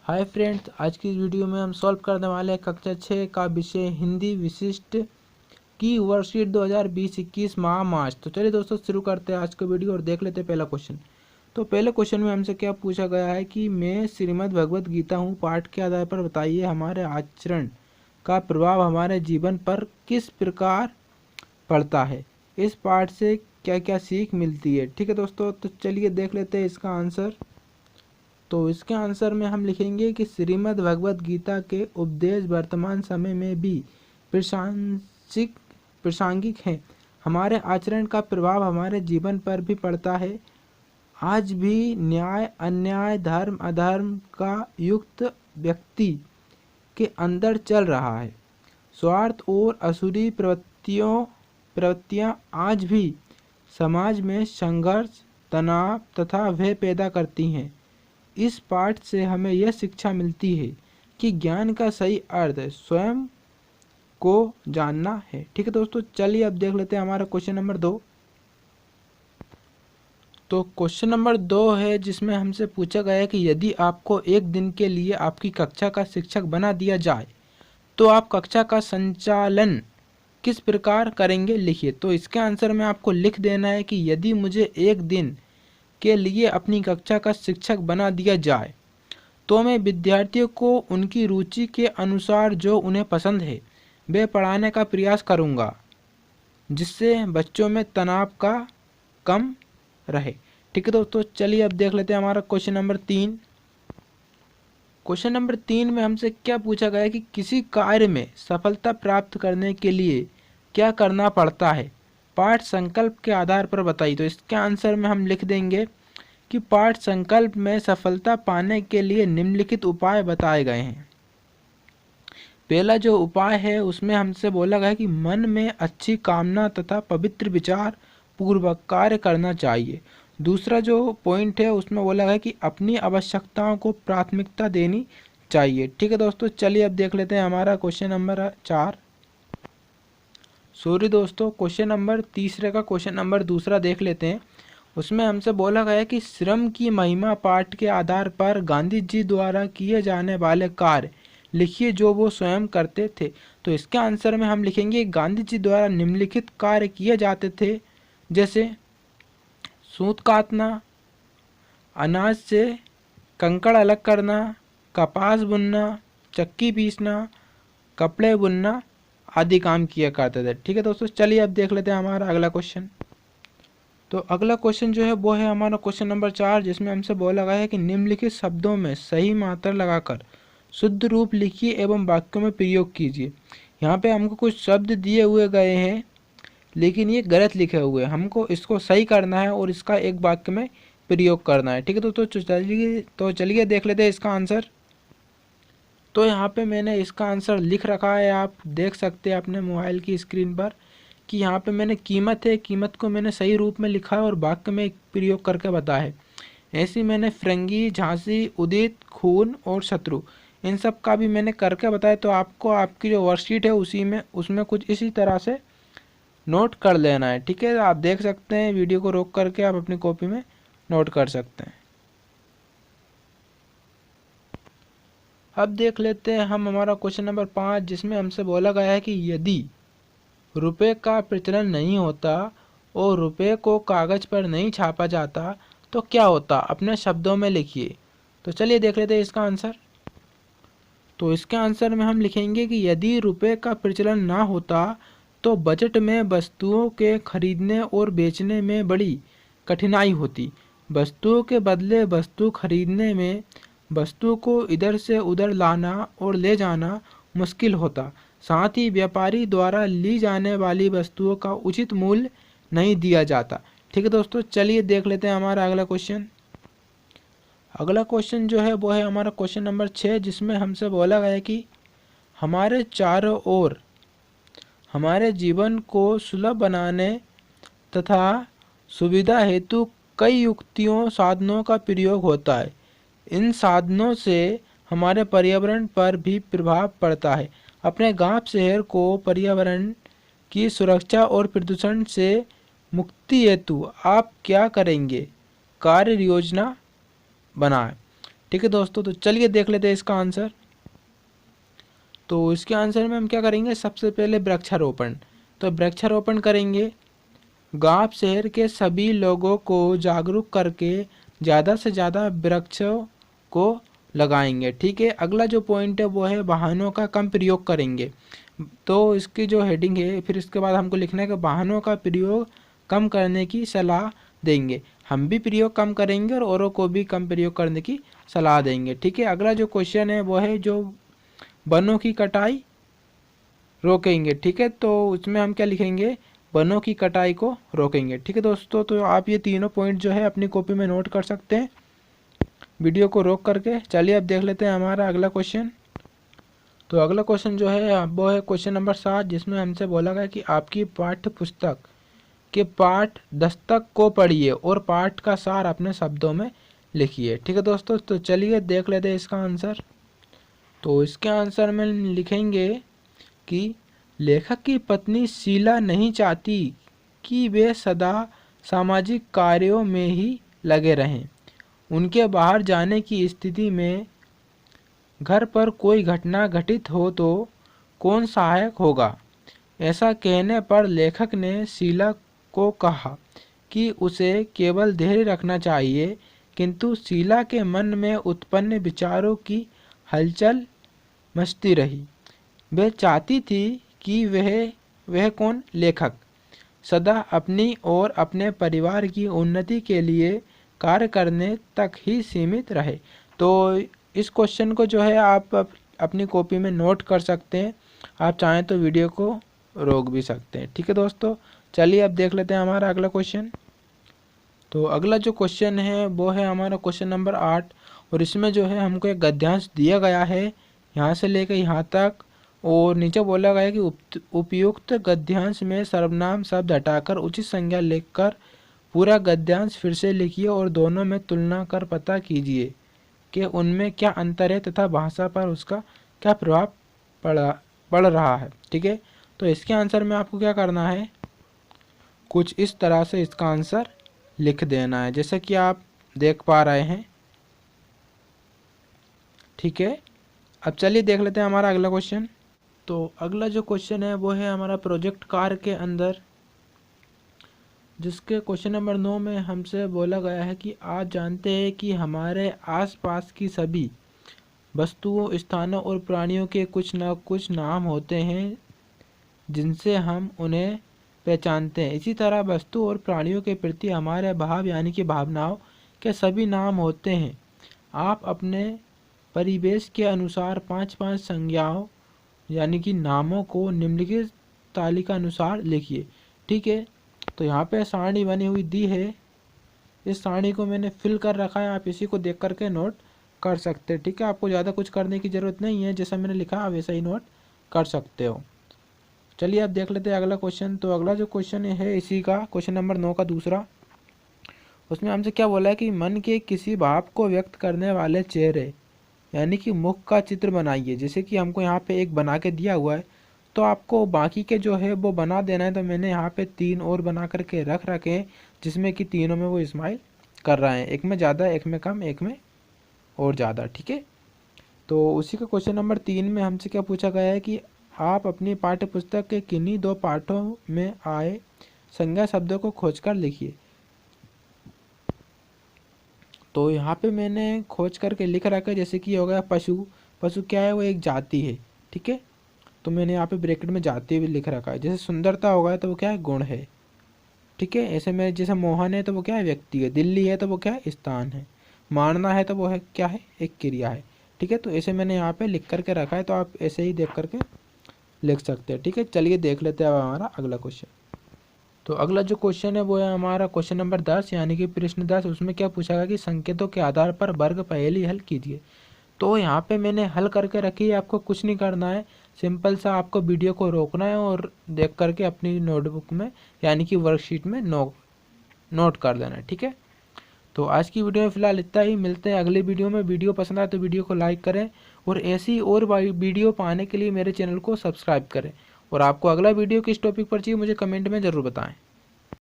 Hi friends, आज की इस वीडियो में हम सॉल्व करने वाले हैं कक्षा 6 का विषय हिंदी विशिष्ट की वर्कशीट 2020-21 माह मार्च। तो चलिए दोस्तों शुरू करते हैं आज का वीडियो और देख लेते हैं पहला क्वेश्चन। तो पहले क्वेश्चन में हमसे क्या पूछा गया है कि मैं श्रीमद् भगवत गीता हूँ, पाठ के आधार पर बताइए हमारे आचरण का प्रभाव हमारे जीवन पर किस प्रकार पड़ता है। इस पाठ से क्या क्या सीख मिलती है। ठीक है दोस्तों, तो चलिए देख लेते हैं इसका आंसर। तो इसके आंसर में हम लिखेंगे कि श्रीमद् भगवत गीता के उपदेश वर्तमान समय में भी प्रासंगिक हैं। हमारे आचरण का प्रभाव हमारे जीवन पर भी पड़ता है। आज भी न्याय अन्याय धर्म अधर्म का युक्त व्यक्ति के अंदर चल रहा है। स्वार्थ और असुरी प्रवृत्तियां आज भी समाज में संघर्ष तनाव तथा भय पैदा करती हैं। इस पाठ से हमें यह शिक्षा मिलती है कि ज्ञान का सही अर्थ स्वयं को जानना है। ठीक है दोस्तों, चलिए अब देख लेते हैं हमारा क्वेश्चन नंबर 2। तो क्वेश्चन नंबर 2 है जिसमें हमसे पूछा गया है कि यदि आपको एक दिन के लिए आपकी कक्षा का शिक्षक बना दिया जाए तो आप कक्षा का संचालन किस प्रकार करेंगे, लिखिए। तो इसके आंसर में आपको लिख देना है कि यदि मुझे एक दिन के लिए अपनी कक्षा का शिक्षक बना दिया जाए तो मैं विद्यार्थियों को उनकी रुचि के अनुसार जो उन्हें पसंद है वे पढ़ाने का प्रयास करूंगा, जिससे बच्चों में तनाव का कम रहे। ठीक है दोस्तों, चलिए अब देख लेते हैं हमारा क्वेश्चन नंबर 3। क्वेश्चन नंबर 3 में हमसे क्या पूछा गया है कि किसी कार्य में सफलता प्राप्त करने के लिए क्या करना पड़ता है, पाठ संकल्प के आधार पर बताइए। तो इसके आंसर में हम लिख देंगे कि पाठ संकल्प में सफलता पाने के लिए निम्नलिखित उपाय बताए गए हैं। पहला जो उपाय है उसमें हमसे बोला गया है कि मन में अच्छी कामना तथा पवित्र विचार पूर्वक कार्य करना चाहिए। दूसरा जो पॉइंट है उसमें बोला गया है कि अपनी आवश्यकताओं को प्राथमिकता देनी चाहिए। ठीक है दोस्तों, चलिए अब देख लेते हैं हमारा क्वेश्चन नंबर 4। सॉरी दोस्तों, क्वेश्चन नंबर तीसरे का क्वेश्चन नंबर दूसरा देख लेते हैं। उसमें हमसे बोला गया कि श्रम की महिमा पाठ के आधार पर गांधी जी द्वारा किए जाने वाले कार्य लिखिए जो वो स्वयं करते थे। तो इसके आंसर में हम लिखेंगे गांधी जी द्वारा निम्नलिखित कार्य किए जाते थे, जैसे सूत काटना, अनाज से कंकड़ अलग करना, कपास बुनना, चक्की पीसना, कपड़े बुनना आदि काम किया करते थे। ठीक है दोस्तों, चलिए अब देख लेते हैं हमारा अगला क्वेश्चन। तो अगला क्वेश्चन जो है वो है हमारा क्वेश्चन नंबर 4, जिसमें हमसे बोला गया है कि निम्नलिखित शब्दों में सही मात्रा लगाकर शुद्ध रूप लिखिए एवं वाक्यों में प्रयोग कीजिए। यहाँ पे हमको कुछ शब्द दिए हुए गए हैं लेकिन ये गलत लिखे हुए हैं, हमको इसको सही करना है और इसका एक वाक्य में प्रयोग करना है। ठीक है तो चलिए देख लेते हैं इसका आंसर। तो यहाँ पे मैंने इसका आंसर लिख रखा है, आप देख सकते हैं अपने मोबाइल की स्क्रीन पर कि यहाँ पे मैंने कीमत है, कीमत को मैंने सही रूप में लिखा है और वाक्य में प्रयोग करके बताया है। ऐसे मैंने फिरंगी, झांसी, उदित, खून और शत्रु इन सब का भी मैंने करके बताया। तो आपको आपकी जो वर्कशीट है उसमें कुछ इसी तरह से नोट कर लेना है। ठीक है, आप देख सकते हैं वीडियो को रोक करके आप अपनी कॉपी में नोट कर सकते हैं। अब देख लेते हैं हम हमारा क्वेश्चन नंबर 5, जिसमें हमसे बोला गया है कि यदि रुपए का प्रचलन नहीं होता और रुपए को कागज पर नहीं छापा जाता तो क्या होता, अपने शब्दों में लिखिए। तो चलिए देख लेते हैं इसका आंसर। तो इसके आंसर में हम लिखेंगे कि यदि रुपए का प्रचलन ना होता तो बजट में वस्तुओं के खरीदने और बेचने में बड़ी कठिनाई होती। वस्तुओं के बदले वस्तु खरीदने में वस्तु को इधर से उधर लाना और ले जाना मुश्किल होता। साथ ही व्यापारी द्वारा ली जाने वाली वस्तुओं का उचित मूल्य नहीं दिया जाता। ठीक है दोस्तों, चलिए देख लेते हैं हमारा अगला क्वेश्चन। अगला क्वेश्चन जो है वो है हमारा क्वेश्चन नंबर 6, जिसमें हमसे बोला गया है कि हमारे चारों ओर हमारे जीवन को सुलभ बनाने तथा सुविधा हेतु कई युक्तियों साधनों का प्रयोग होता है। इन साधनों से हमारे पर्यावरण पर भी प्रभाव पड़ता है। अपने गांव शहर को पर्यावरण की सुरक्षा और प्रदूषण से मुक्ति हेतु आप क्या करेंगे, कार्य योजना बनाएं। ठीक है दोस्तों, तो चलिए देख लेते हैं इसका आंसर। तो इसके आंसर में हम क्या करेंगे, सबसे पहले वृक्षारोपण। तो वृक्षारोपण करेंगे, गांव शहर के सभी लोगों को जागरूक करके ज़्यादा से ज़्यादा वृक्षों को लगाएंगे। ठीक है, अगला जो पॉइंट है वो है वाहनों का कम प्रयोग करेंगे। तो इसकी जो हेडिंग है, फिर इसके बाद हमको लिखना है कि वाहनों का प्रयोग कम करने की सलाह देंगे। हम भी प्रयोग कम करेंगे और औरों को भी कम प्रयोग करने की सलाह देंगे। ठीक है, अगला जो क्वेश्चन है वो है जो वनों की कटाई रोकेंगे। ठीक है, तो उसमें हम क्या लिखेंगे, वनों की कटाई को रोकेंगे। ठीक है दोस्तों, तो आप ये तीनों पॉइंट जो है अपनी कॉपी में नोट कर सकते हैं वीडियो को रोक करके। चलिए अब देख लेते हैं हमारा अगला क्वेश्चन। तो अगला क्वेश्चन जो है वो है क्वेश्चन नंबर 7, जिसमें हमसे बोला गया कि आपकी पाठ्य पुस्तक के पाठ दस्तक को पढ़िए और पाठ का सार अपने शब्दों में लिखिए। ठीक है दोस्तों, तो चलिए देख लेते हैं इसका आंसर। तो इसके आंसर में लिखेंगे कि लेखक की पत्नी शीला नहीं चाहती कि वे सदा सामाजिक कार्यों में ही लगे रहें। उनके बाहर जाने की स्थिति में घर पर कोई घटना घटित हो तो कौन सहायक होगा। ऐसा कहने पर लेखक ने शीला को कहा कि उसे केवल धैर्य रखना चाहिए, किंतु शीला के मन में उत्पन्न विचारों की हलचल मचती रही। वह चाहती थी कि वह कौन, लेखक सदा अपनी और अपने परिवार की उन्नति के लिए कार्य करने तक ही सीमित रहे। तो इस क्वेश्चन को जो है आप अपनी कॉपी में नोट कर सकते हैं, आप चाहें तो वीडियो को रोक भी सकते हैं। ठीक है दोस्तों, चलिए अब देख लेते हैं हमारा अगला क्वेश्चन। तो अगला जो क्वेश्चन है वो है हमारा क्वेश्चन नंबर 8, और इसमें जो है हमको एक गद्यांश दिया गया है यहाँ से लेकर यहाँ तक, और नीचे बोला गया है कि उपयुक्त गद्यांश में सर्वनाम शब्द हटाकर उचित संज्ञा लिखकर पूरा गद्यांश फिर से लिखिए और दोनों में तुलना कर पता कीजिए कि उनमें क्या अंतर है तथा भाषा पर उसका क्या प्रभाव पड़ रहा है। ठीक है, तो इसके आंसर में आपको क्या करना है, कुछ इस तरह से इसका आंसर लिख देना है, जैसे कि आप देख पा रहे हैं। ठीक है, अब चलिए देख लेते हैं हमारा अगला क्वेश्चन। तो अगला जो क्वेश्चन है वो है हमारा प्रोजेक्ट कार्य के अंदर, जिसके क्वेश्चन नंबर 9 में हमसे बोला गया है कि आज जानते हैं कि हमारे आसपास की सभी वस्तुओं, स्थानों और प्राणियों के कुछ न कुछ नाम होते हैं जिनसे हम उन्हें पहचानते हैं। इसी तरह वस्तु और प्राणियों के प्रति हमारे भाव यानी कि भावनाओं के सभी नाम होते हैं। आप अपने परिवेश के अनुसार 5-5 संज्ञाओं यानी कि नामों को निम्नलिखित तालिका अनुसार लिखिए। ठीक है, तो यहाँ पे सारणी बनी हुई दी है, इस सारणी को मैंने फिल कर रखा है, आप इसी को देख करके नोट कर सकते हैं। ठीक है, आपको ज़्यादा कुछ करने की ज़रूरत नहीं है, जैसा मैंने लिखा आप वैसा ही नोट कर सकते हो। चलिए अब देख लेते हैं अगला क्वेश्चन। तो अगला जो क्वेश्चन है इसी का क्वेश्चन नंबर 9 का दूसरा, उसमें हमसे क्या बोला है कि मन के किसी भाव को व्यक्त करने वाले चेहरे यानी कि मुख का चित्र बनाइए। जैसे कि हमको यहाँ पे एक बना के दिया हुआ है, तो आपको बाकी के जो है वो बना देना है। तो मैंने यहाँ पे 3 और बना करके रख रखे हैं, जिसमें कि तीनों में वो स्माइल कर रहे हैं, एक में ज़्यादा, एक में कम, एक में और ज़्यादा। ठीक है, तो उसी का क्वेश्चन नंबर 3 में हमसे क्या पूछा गया है कि आप अपनी पाठ्य पुस्तक के किन्हीं 2 पाठों में आए संज्ञा शब्दों को खोजकर लिखिए। तो यहाँ पे मैंने खोज करके लिख रखा है, जैसे कि हो गया पशु। पशु क्या है, वो एक जाति है। ठीक है, तो मैंने यहाँ पे ब्रैकेट में जाति भी लिख रखा है। जैसे सुंदरता हो गया तो वो क्या है, गुण है। ठीक है, ऐसे में जैसे मोहन है तो वो क्या है, व्यक्ति है। दिल्ली है तो वो क्या है, स्थान है। मारना है तो वो है क्या है, एक क्रिया है। ठीक है, तो ऐसे मैंने यहाँ पे लिख करके रखा है, तो आप ऐसे ही देख करके लिख सकते हैं। ठीक है, चलिए देख लेते हैं अब हमारा अगला क्वेश्चन। तो अगला जो क्वेश्चन है वो है हमारा क्वेश्चन नंबर 10 यानी कि प्रश्न 10। उसमें क्या पूछा गया कि संकेतों के आधार पर वर्ग पहेली हल कीजिए। तो यहाँ पे मैंने हल करके रखी है, आपको कुछ नहीं करना है, सिंपल सा आपको वीडियो को रोकना है और देख करके अपनी नोटबुक में यानी कि वर्कशीट में नोट कर देना है। ठीक है, तो आज की वीडियो में फिलहाल इतना ही, मिलते हैं अगली वीडियो में। वीडियो पसंद आए तो वीडियो को लाइक करें और ऐसी और वीडियो पाने के लिए मेरे चैनल को सब्सक्राइब करें। और आपको अगला वीडियो किस टॉपिक पर चाहिए मुझे कमेंट में ज़रूर बताएं।